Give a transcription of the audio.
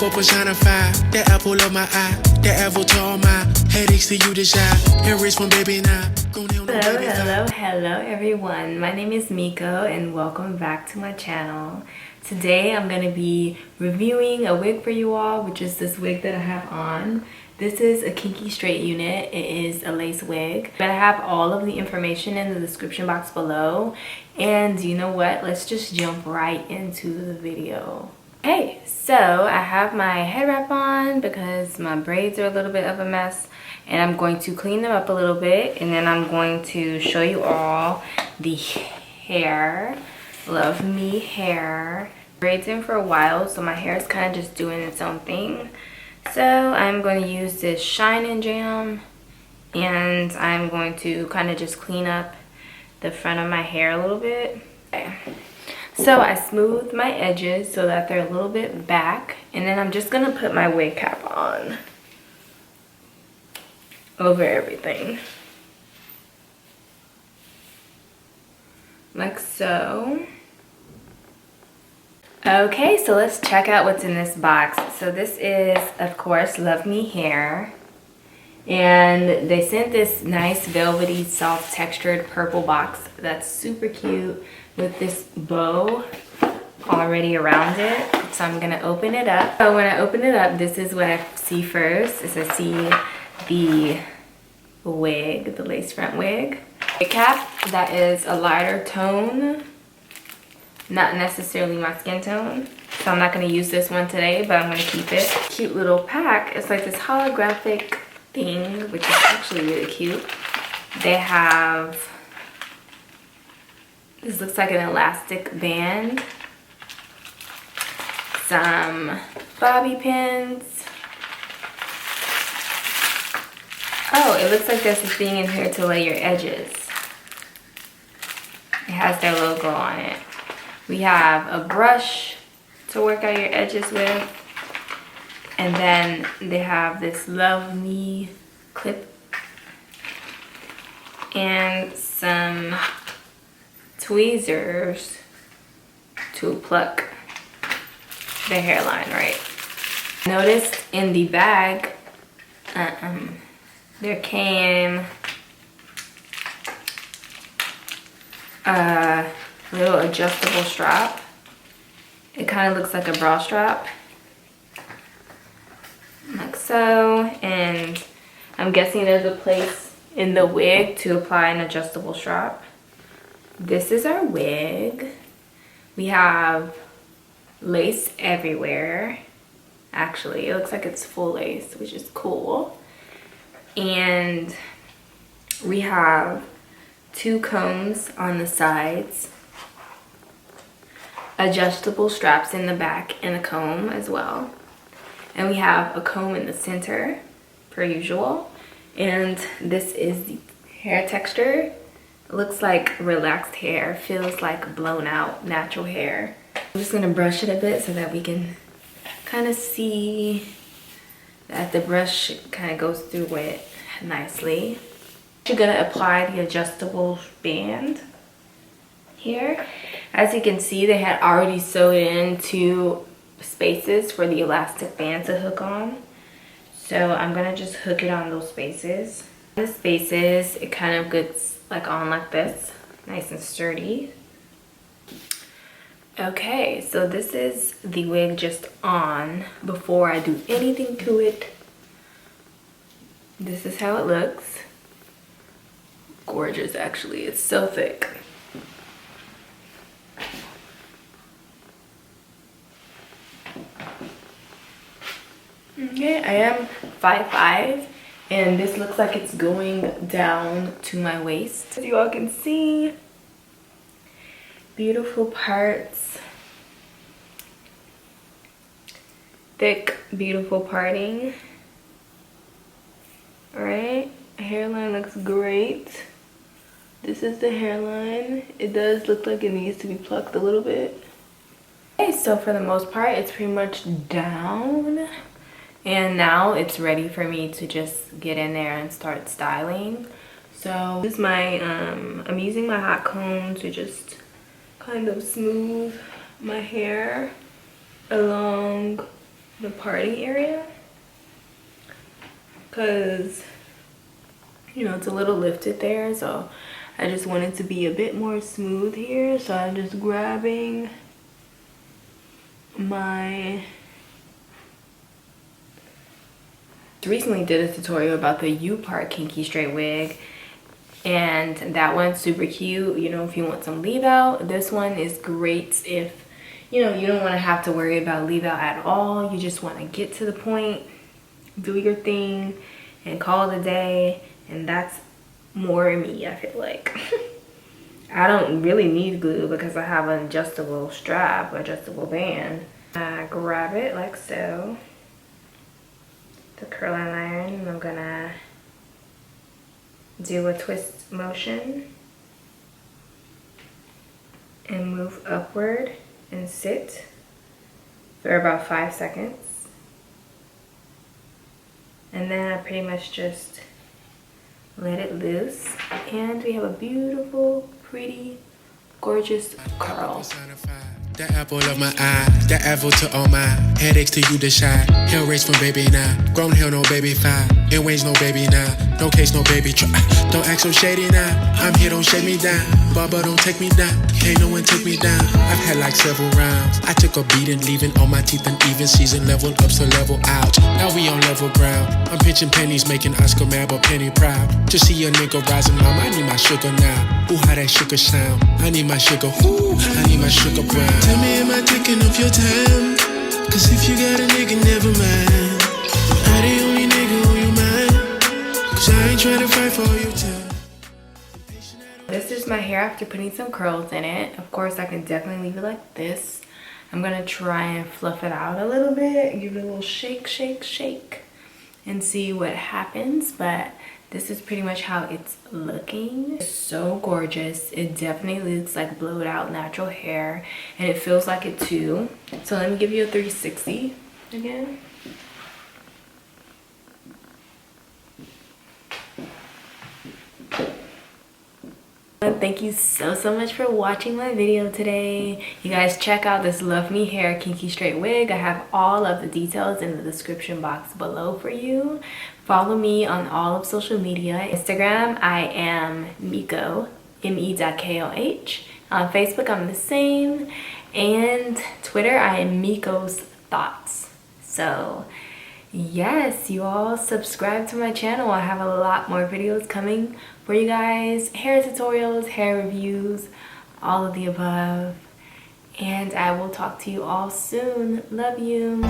for personify. The apple of my eye, the avatar of my headaches to you to shine. Harris from baby now. Hello everyone. My name is Miko and welcome back to my channel. Today I'm going to be reviewing a wig for you all, which is this wig that I have on. This is a Kinky straight unit. It is a lace wig. But I have all of the information in the description box below. And you know what? Let's just jump right into the video. Okay, so I have my head wrap on because my braids are a little bit of a mess. And I'm going to clean them up a little bit. And then I'm going to show you all the hair. Luv Me Hair. Braids in for a while, so my hair is kind of just doing its own thing. So I'm going to use this Shine and Jam, and I'm going to kind of just clean up the front of my hair a little bit. Okay. So I smooth my edges so that they're a little bit back, and then I'm just going to put my wig cap on over everything. Like so. Okay, so let's check out what's in this box. So this is, of course, Luv Me Hair. And they sent this nice velvety, soft textured purple box that's super cute with this bow already around it. So I'm gonna open it up. So when I open it up, this is what I see first, is I see the wig, the lace front wig. A cap that is a lighter tone. Not necessarily my skin tone, so I'm not going to use this one today, but I'm going to keep it. Cute little pack. It's like this holographic thing, which is actually really cute. They have, this looks like an elastic band, some bobby pins. Oh, it looks like there's this thing in here to lay your edges. It has their logo on it. We have a brush to work out your edges with. And then they have this Luv Me clip. And some tweezers to pluck the hairline, right? Noticed in the bag, there came a little adjustable strap. It kind of looks like a bra strap, like so. And I'm guessing there's a place in the wig to apply an adjustable strap. This is our wig. We have lace everywhere. Actually, it looks like it's full lace, which is cool. And we have 2 combs on the sides, adjustable straps in the back, and a comb as well. And we have a comb in the center, per usual. And this is the hair texture. It looks like relaxed hair, feels like blown out natural hair. I'm just gonna brush it a bit so that we can kind of see that the brush kind of goes through it nicely. You're gonna apply the adjustable band here. As you can see, they had already sewed in 2 spaces for the elastic band to hook on. So I'm gonna just hook it on those spaces. The spaces, it kind of gets like on like this, nice and sturdy. Okay, so this is the wig just on before I do anything to it. This is how it looks. Gorgeous, actually. It's so thick. Okay, I am 5'5", and this looks like it's going down to my waist. As you all can see, beautiful parts, thick, beautiful parting. All right, hairline looks great. This is the hairline. It does look like it needs to be plucked a little bit. Okay, so for the most part, it's pretty much down. And now it's ready for me to just get in there and start styling. So this is my, I'm using my hot comb to just kind of smooth my hair along the parting area, because you know it's a little lifted there, so I just want it to be a bit more smooth here. So I'm just grabbing my recently did a tutorial about the U part kinky straight wig, and that one's super cute, you know, if you want some leave out. This one is great if you know you don't want to have to worry about leave out at all. You just want to get to the point, do your thing, and call it a day. And that's more me, I feel like. I don't really need glue because I have an adjustable strap, adjustable band. I grab it like so, the curling iron, and I'm gonna do a twist motion and move upward and sit for about 5 seconds. And then I pretty much just let it loose, and we have a beautiful, pretty, gorgeous curl. The apple of my eye, the apple to all my headaches to you decide. Hell race from baby now, grown hell no baby five. In ways no baby now, no case no baby try. Don't act so shady now, I'm here don't shake me down. Baba don't take me down, can't no one take me down. I've had like several rounds, I took a beating, leaving all my teeth uneven. Season level up so level out, now we on level ground. I'm pinching pennies, making Oscar mad but Penny proud. To see a nigga rising, mama, I need my sugar now. Ooh, how that sugar sound, I need my sugar, ooh, I need my sugar brown. Tell me, am I taking up your time? Cause if you got a nigga, never mind. Am I the only nigga on your mind? Cause I ain't trying to fight for your time. This is my hair after putting some curls in it. Of course, I can definitely leave it like this. I'm gonna try and fluff it out a little bit, give it a little shake, shake, shake, and see what happens. But this is pretty much how it's looking. It's so gorgeous. It definitely looks like blowed out natural hair, and it feels like it too. So let me give you a 360 again. Thank you so much for watching my video today. You guys check out this Luv Me Hair kinky straight wig. I have all of the details in the description box below for you. Follow me on all of social media. Instagram, I am Miko, me.koh. On Facebook, I'm the same. And Twitter, I am Miko's Thoughts. So yes, you all subscribe to my channel. I have a lot more videos coming for you guys. Hair tutorials, hair reviews, all of the above. And I will talk to you all soon. Love you.